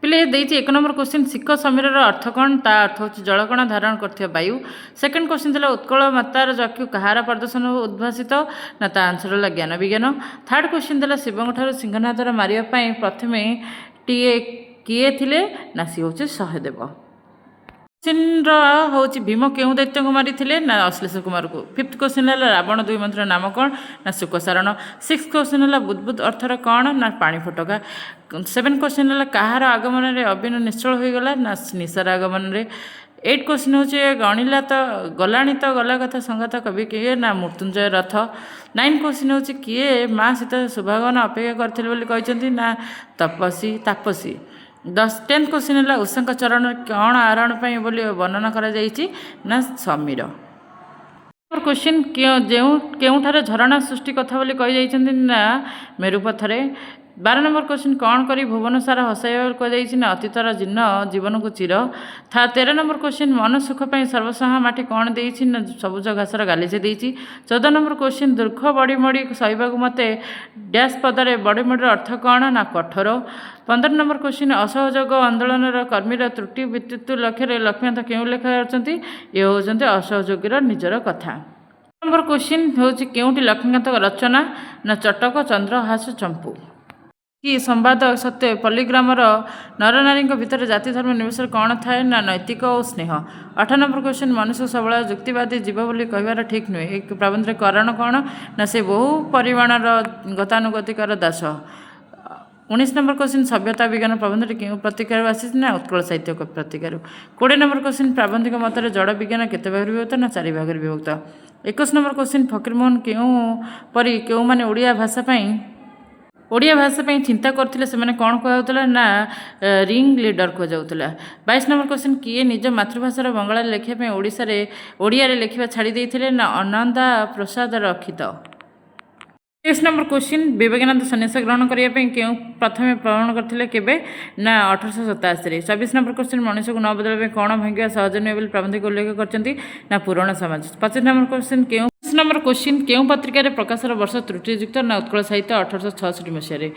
पिले देती एक नंबर क्वेश्चन सिक्क समीर अर्थ कौन ता अर्थ हूँ जलकणा धारण कर वायु। सेकेंड क्वेश्चन था उत्कल मातार चक्षु कहार प्रदर्शन उद्भाषित ना ता आंसर है ज्ञान विज्ञान। थर्ड क्वेश्चन था शिवंक ठार सिंहनादर मारे प्रथम टीए किए थिले ना सी हूँ सहदेव। क्वेश्चन हूँ भीम क्यों दैत्य को मारी ना अश्लेष कुमार को। फिफ्थ क्वेश्चन है रावण दुई मंत्र नाम कौन ना शुकसारण। सिक्स क्वेश्चन है बुद्बुद अर्थर कौन ना पानी फटका। सेवेन क्वेश्चन है कहार आगमन में अभिनय निश्चल हो गला ना निशार आगमन में। 8 क्वेश्चन हूँ गणिला तो गला तो गला कथा संगात कवि किए ना मृत्युंजय रथ। 9 क्वेश्चन हूँ किए माँ सीता शुभागमन अपेक्षा करते ना तपसी तापसी। 10th क्वेश्चन है उषा चरण कौन आरोहण बोली वर्णना करा ना समीर। क्वेश्चन क्योंठारे झरणा सृष्टि कथा बोली कही ना मेरुपथरे। 12 नंबर क्वेश्चन कौन करी भुवन सारा हसाइबार कही ना अतीतर जीर्ण जीवन को चिर। 13 नंबर क्वेश्चन मन सुख पर सर्वसाहा माटी कौन देती ना सबुज घासर गालीचे देती। 14 नंबर क्वेश्चन दुख बड़ी मड़ी सहवाक मत डैश पदरे बड़ी मड़ी अर्थ कौन ना कठोर। 15 नंबर क्वेश्चन असहयोग आंदोलन कर्मीर त्रुटि विद्युत लक्ष्य लक्ष्मीनाथ क्यों लेखा ये होती असहयोगीर निजर कथा। नंबर क्वेश्चन हूँ क्योंटी लक्ष्मीकांत रचना ना चटक चंद्रहास चंपू। कि संवाद सत्य पल्लीग्रामर नरनारी भितर जाति धर्म निवेश कौन थाए ना नैतिक और स्नेह। 8 नंबर क्वेश्चन मनुष्य सबल युक्तिवादी जीव बोली कहबार ठीक नुहे। एक प्रबंधर कारण कौन ना से बहु परिमाणर गतानुगतिकर दास। 19 नंबर क्वेश्चन सभ्यता विज्ञान प्रबंध क्यों प्रतिकार आसी ना उत्कल साहित्य प्रतिकार। 20 नंबर क्वेश्चन प्राबंधिक मत जड़ विज्ञान केते भाग विभक्त ना 4 भाग विभक्त। 21 नंबर क्वेश्चन फकीरमोहन क्यों परी क्यों माने ओडिया भाषा चिंता करते से कौन कहला ना रिंग लीडर कहुला। 22 नंबर क्वेश्चन किए निज मातृभाषा बंगाला लेखापी ओडिया लेखा छाड़ी देते ना अनंदा प्रसाद रक्षित। 23 नंबर क्वेश्चन विवेकानंद सन्यास ग्रहण करने क्यों प्रथम प्रेरण करते केबे ना 1887। 24 नंबर क्वेश्चन मनुष्य को न बदल कौन भांगा सहज नुहे बोली प्रबंधक उल्लेख करते ना पुराण समाज। 25 नंबर क्वेश्चन क्यों नंबर क्वेश्चन क्यों पत्रिकार प्रकाशर वर्ष त्रुटियुक्त ना उत्कल साहित्य 1866 मसीह।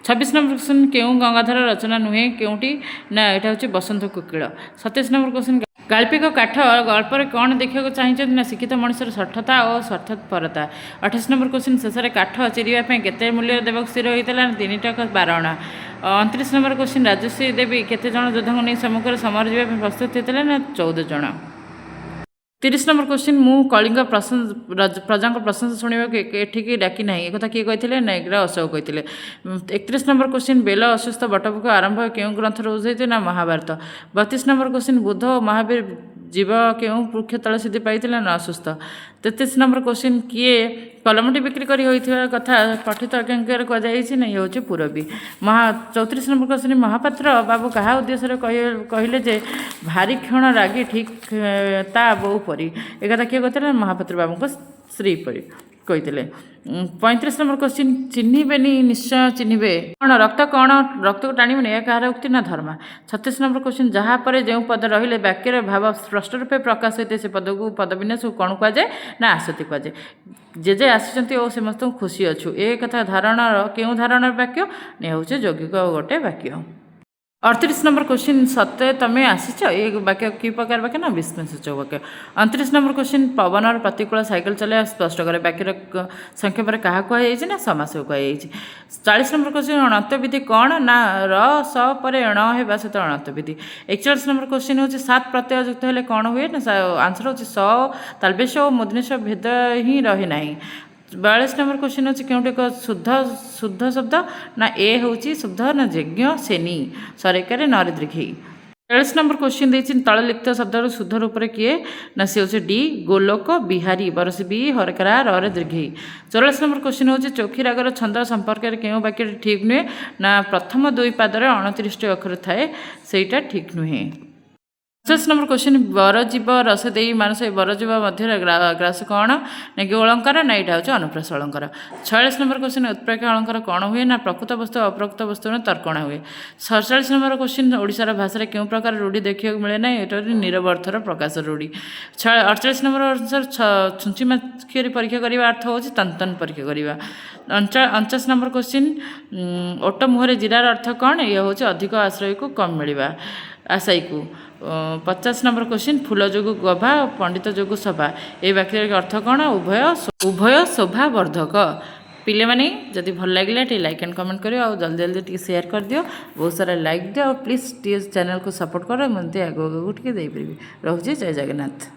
26 नंबर क्वेश्चन क्यों गंगाधर रचना नुहे क्योंटी ना यहाँ हूँ बसंत कुकिल। 27 नंबर क्वेश्चन गाल्पिक काठ गल्पर कौन देखा चाहिए ना शिक्षित मनुष्यर सठता और स्वार्थपरता। 28 नंबर क्वेश्चन शेष में काठ चिरियापी केते मूल्य देवा स्थिर होता 3 टका 12 अणा। 29 नंबर क्वेश्चन राजश्री देवी केते जन योद्धा को नहीं सम्मुख समर जावाई प्रस्तुत होते ना 14 जन। 30 नंबर क्वेश्चन मु कलिंग प्रजा प्रशंसा शुणा एठिकी डाकी ना एक किए कही ना एग्रा अशोक कही। 31 नंबर क्वेश्चन बेल अस्वस्थ बटपुक आरंभ क्यों ग्रंथर उजाई ना महाभारत। 32 नंबर क्वेश्चन बुध और महावीर जीव क्यों वृक्ष तल सिद्धि पाई ना अस्वस्थ। 33 नंबर क्वेश्चन किए कलमटी बिक्री कर कथा पठित आज्ञार कहुई ना ये हूँ पूरबी। 34 नंबर क्वेश्चन महापात्र बाबू क्या उद्देश्य कहले जे भारी क्षण रागी ठीक ता बो परी एक किए कहते महापात्र बाबू स्त्री परी कही। 35 नंबर क्वेश्चन चिन्हबेनी निश्चय चिन्हे कौन रक्त को टाणीबे यह कहार उक्ति ना धर्मा। 36 नंबर क्वेश्चन जहाँपर जो पद रही वाक्यर भाव स्पष्ट रूपे प्रकाश होते से पद को पद विन्यास कौन कहुए ना आसती कहुए। जे आसी और समस्त खुशी अच्छु ए कथा धारणा क्यों धारणा वाक्य ने हूँ यौगिक गोटे वाक्य। 38 नंबर क्वेश्चन सत्य तमें आसीच ये वाक्य कि प्रकार वाक्य ना विस्मयसूचक वाक्य। 29 नंबर क्वेश्चन पवन प्रतिकूल साइकिल चलाइवा स्पष्ट करे वाक्यर संक्षेप में क्या कहुई ना समास कहुई। 40 नंबर क्वेश्चन अणत्वविधि कौन ना र स पर एण होगा सहित अणत्वविधि। 41 नंबर क्वेश्चन हूँ 7 प्रत्यय युक्त हेले कौन हुए ना आंसर हूँ स तालबेश और मूर्धन्य भेद ही रहे ना। 42 नंबर क्वेश्चन हूँ क्योंटे एक शुद्ध शब्द ना ए हूँ शुद्ध ना यज्ञ सेनी सरकार नरे दीर्घई। 43 नंबर क्वेश्चन देती तल लिखित शब्द शुद्ध रूप में किए ना सी हूँ डी गोलोक बिहारी बरस बी हरकरा रे दीर्घई। 44 नंबर क्वेश्चन हूँ चोखी रागर छंद संपर्क में क्यों वाक्य ठीक नुहे ना प्रथम 2 पादर 29 अक्षर थाए सेटा ठीक नुहे। 37 नंबर क्वेश्चन बरजीव रस दे मानस ए बरजीव मध्य ग्रास कौन ना कि अलंकार ना यहाँ हूँ अनुप्रास अलंकार। 46 नंबर क्वेश्चन उत्प्रेक्ष अलंकार कौन हुए ना प्रकृत वस्तु अप्रकृत वस्तु तर्कणा हुए। 47 नंबर क्वेश्चन ओडिशार भाषा क्यों प्रकार रूढ़ी देखा मिले ना ये नीरव अर्थर प्रकाश रूढ़ी। 48 नंबर अनुसार छुंची माक्षरी परीक्षा करने अर्थ हूँ तन परीक्षा करवा। 49 नंबर क्वेश्चन ओट मुहर जिरार अर्थ कौन ये हूँ अधिक आश्रय को कम मिलवा आशायी को। 50 नंबर क्वेश्चन फूल जोगु गभा पंडित जोगु सभा ये वाक्य अर्थ कौन उभय शोभा वर्धक। पिले माने जदि भल लगे लाइक एंड कमेंट करियो और जल्दी जल्दी शेयर कर दियो बहुत सारा लाइक दियो और प्लीज चैनल को सपोर्ट करो मुझे आगे टे दे पारि। रोचे जय जगन्नाथ।